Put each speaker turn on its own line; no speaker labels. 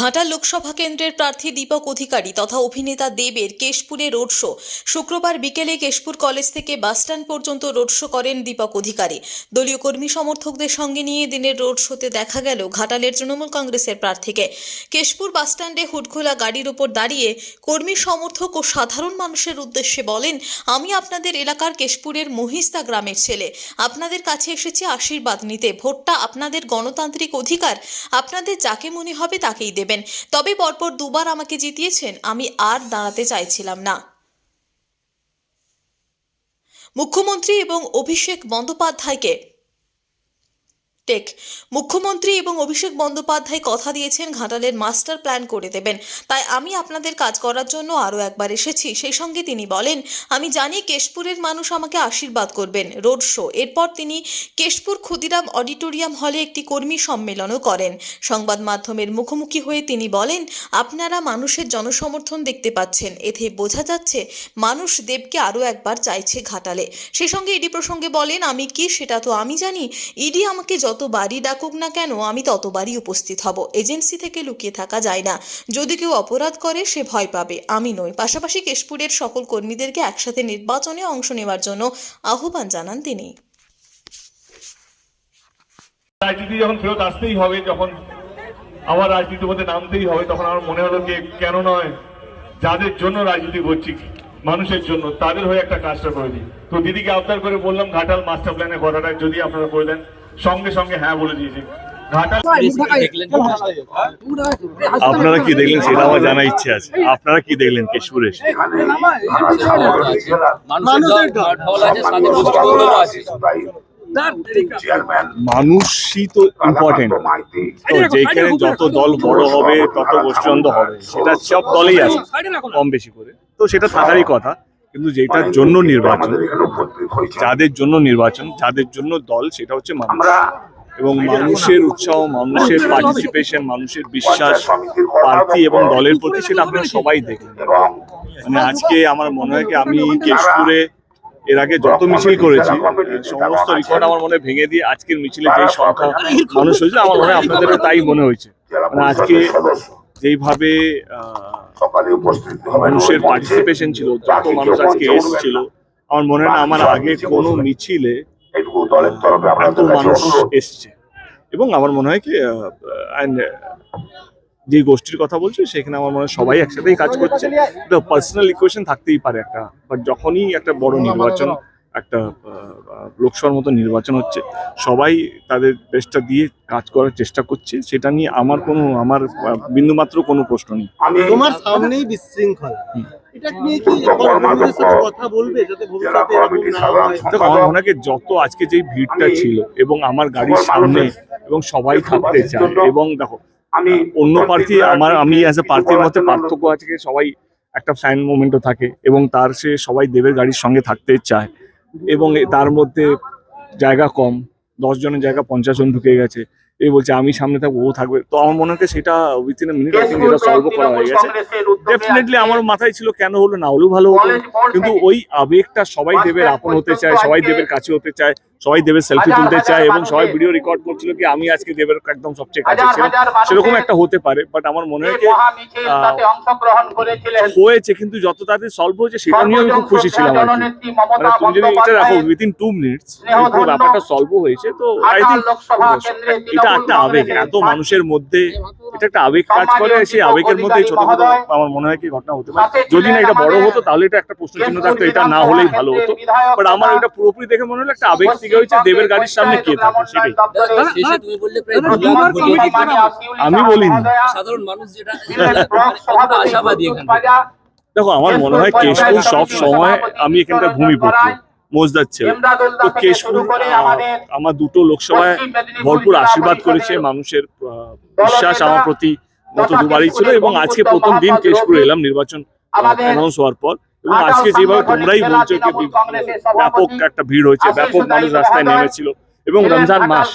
ঘাটাল লোকসভা কেন্দ্রের প্রার্থী দীপক অধিকারী তথা অভিনেতা দেবের কেশপুরে রোড শো। শুক্রবার বিকেলে কেশপুর কলেজ থেকে বাসস্ট্যান্ড পর্যন্ত রোড শো করেন দীপক অধিকারী। দলীয় কর্মী সমর্থকদের সঙ্গে নিয়ে দিনের রোড শোতে দেখা গেল ঘাটালের তৃণমূল কংগ্রেসের প্রার্থীকে। কেশপুর বাসস্ট্যান্ডে হুডখোলা গাড়ির ওপর দাঁড়িয়ে কর্মী সমর্থক ও সাধারণ মানুষের উদ্দেশ্যে বলেন, আমি আপনাদের এলাকার কেশপুরের মহিস্তা গ্রামের ছেলে। আপনাদের কাছে এসেছি আশীর্বাদ নিতে। ভোটটা আপনাদের গণতান্ত্রিক অধিকার। আপনাদের যাকে মনে হবে তাকেই দেবেন। তবে পরপর দুবার আমাকে জিতিয়েছেন, আমি আর দাঁড়াতে চাইছিলাম না। মুখ্যমন্ত্রী এবং অভিষেক বন্দ্যোপাধ্যায় কথা দিয়েছেন ঘাটালের মাস্টার প্ল্যান করে দেবেন। তাই আমি আপনাদের কাজ করার জন্য আরও একবার এসেছি। সেই সঙ্গে তিনি বলেন, আমি জানি কেশপুরের মানুষ আমাকে আশীর্বাদ করবেন। রোড শো এরপর তিনি কেশপুর ক্ষুদিরাম অডিটোরিয়াম হলে একটি কর্মী সম্মেলনও করেন। সংবাদ মাধ্যমের মুখোমুখি হয়ে তিনি বলেন, আপনারা মানুষের জনসমর্থন দেখতে পাচ্ছেন। এতে বোঝা যাচ্ছে মানুষ দেবকে আরও একবার চাইছে ঘাটালে। সেই সঙ্গে ইডি প্রসঙ্গে বলেন, আমি কি সেটা তো আমি জানি। ইডি আমাকে যতবারই ডাকুক না কেন আমি ততবারই উপস্থিত হব। এজেন্সি থেকে লুকিয়ে থাকা যায় না। যদি কেউ অপরাধ করে সে ভয় পাবে, আমি নই। পাশাপাশি কেশপুরের সকল কর্মীদেরকে একসাথে নির্বাচনে অংশ নেওয়ার জন্য আহ্বান জানান তিনি।
রাজনীতি যখন ফেরত আসতেই হবে, যখন আমার রাজনীতির মধ্যে নামতেই হবে, তখন আমার মনে হলো যে কেন নয়, যাদের জন্য রাজনীতি করছি মানুষের জন্য, তাদের হয়ে একটা কাজটা করে দিই। তো দিদিকে আবদার করে বললাম ঘাটাল মাস্টার প্ল্যানের কথাটা যদি আপনারা করে দেন, সঙ্গে সঙ্গে হ্যাঁ বলে দিয়েছে। ঘাটাল
আপনারা কি দেখলেন সেটা আমার জানা ইচ্ছে আছে। আপনারা কি দেখলেন কেশপুরে? মানুষই তো ইম্পর্টেন্ট। তো যেখানে যত দল বড় হবে তত গোষ্ঠীদ্বন্দ্ব হবে, সেটা সব দলেই আছে কম বেশি করে, তো সেটা থাকারই কথা। কিন্তু যেটার জন্য নির্বাচন, যাদের জন্য নির্বাচন, যাদের জন্য দল, সেটা হচ্ছে মানুষ। এবং মানুষের উৎসাহ, মানুষের পার্টিসিপেশন, মানুষের বিশ্বাস প্রার্থী এবং দলের প্রতি, সেটা আপনারা সবাই দেখলেন। মানে আজকে আমার মনে হয় কি, আমি কেশপুরে এর আগে যত মিছিল করেছি সমস্ত রেকর্ড আমার মনে ভেঙে দিয়ে আজকের মিছিলে যেই সংখ্যা মানুষ হয়েছে, আমার মনে হয় আপনাদেরও তাই মনে হয়েছে। মানে আজকে যেইভাবে মানুষের পার্টিসিপেশন ছিল, যত মানুষ আজকে এসেছিল, আমার মনে হয় না আমার আগে কোনো মিছিলে এত মানুষ এসছে। এবং আমার মনে হয় কি, যে গোষ্ঠীর কথা বলছি সেখানে আমার মনে হয় সবাই একসাথেই কাজ করছে। একটা পার্সোনাল ইকুয়েশন থাকতেই পারে একটা, বাট যখনই একটা বড় নির্বাচন, একটা লোকসভার মতো নির্বাচন হচ্ছে, সবাই তাদের বেস্টটা দিয়ে কাজ করার চেষ্টা করছে। সেটা নিয়ে আমার বিন্দুমাত্র কোনো প্রশ্ন নেই।
তোমার সামনেই বিশৃঙ্খলা, এটা নিয়ে কি কথা বলবে যাতে ভবিষ্যতে এরকম না হয়?
দেখো, আমার মনে হয় যত আজকে যেই ভিড়টা ছিল এবং আমার গাড়ির সামনে এবং সবাই থাকতে চায়, এবং দেখো অন্য প্রার্থী আমি অ্যাজ এ প্রার্থীর মধ্যে পার্থক্য আছে, সবাই একটা ফ্যান মোমেন্টও থাকে এবং তার সে সবাই দেবের গাড়ির সঙ্গে থাকতে চায়। এবং তার মধ্যে জায়গা কম, 10 জনের জায়গা 50 জন ঢুকে গেছে। এই বলছে আমি সামনে থাকবো, ও থাকবে। তো আমার মনে হয় সেটা উইথিন এ মিনিট যেটা সলভ করা হয়ে গেছে। ডেফিনেটলি আমার মাথায় ছিল কেন হলো না হলেও ভালো হতো, কিন্তু ওই আবেগটা সবাই দেবের আপন হতে চায়, সবাই দেবের কাছে হতে চায়, সবাই দেবের সেলফি তুলতে চায়, এবং সবাই ভিডিও রেকর্ড করছিল কি আমি আজকে দেবের একদম সবচেয়ে কাছে ছিলাম। সেরকম একটা হতে পারে, বাট আমার মনে হয় হয়েছে, কিন্তু যত তাড়াতাড়ি সলভ হয়েছে সেটা নিয়ে আমি খুব খুশি ছিলাম আর কি। মানে তুমি যদি এটা রাখো উইথিন 2 মিনিটস পুরো ব্যাপারটা সলভ হয়েছে, তো আই থিঙ্ক এটা একটা আবেগ এত মানুষের মধ্যে, এটা একটা আবেগ কাজ করে। সেই আবেগের মধ্যে ছোটখাটো আমার মনে হয় কি ঘটনা হতে পারে। যদি না এটা বড় হতো তাহলে এটা একটা প্রশ্ন চিহ্ন থাকতো, এটা না হলেই ভালো হতো। বাট আমার এটা পুরোপুরি দেখে মনে হলো একটা আবেগ থেকে হয়েছে, দেবের গাড়ির সামনে কে থাকে সেটাই। আমি বলিনি,
সাধারণ মানুষ যেটা আশাবাদী এখানে।
দেখো আমার মনে হয় কেশপুর সব সময়, আমি এখানকার ভূমিপুত্র মোজদার ছেলে, তো কেশপুর আমার দুটো লোকসভায় ভরপুর আশীর্বাদ করেছে। মানুষের বিশ্বাস আমার প্রতি গত দুবারই ছিল, এবং আজকে প্রথম দিন কেশপুরে এলাম নির্বাচন অ্যানাউন্স হওয়ার পর। এবং আজকে যেভাবে তোমরাই বলছো যে ব্যাপক একটা ভিড় হয়েছে, ব্যাপক মানুষ রাস্তায় নেমেছিল, এবং রমজান মাস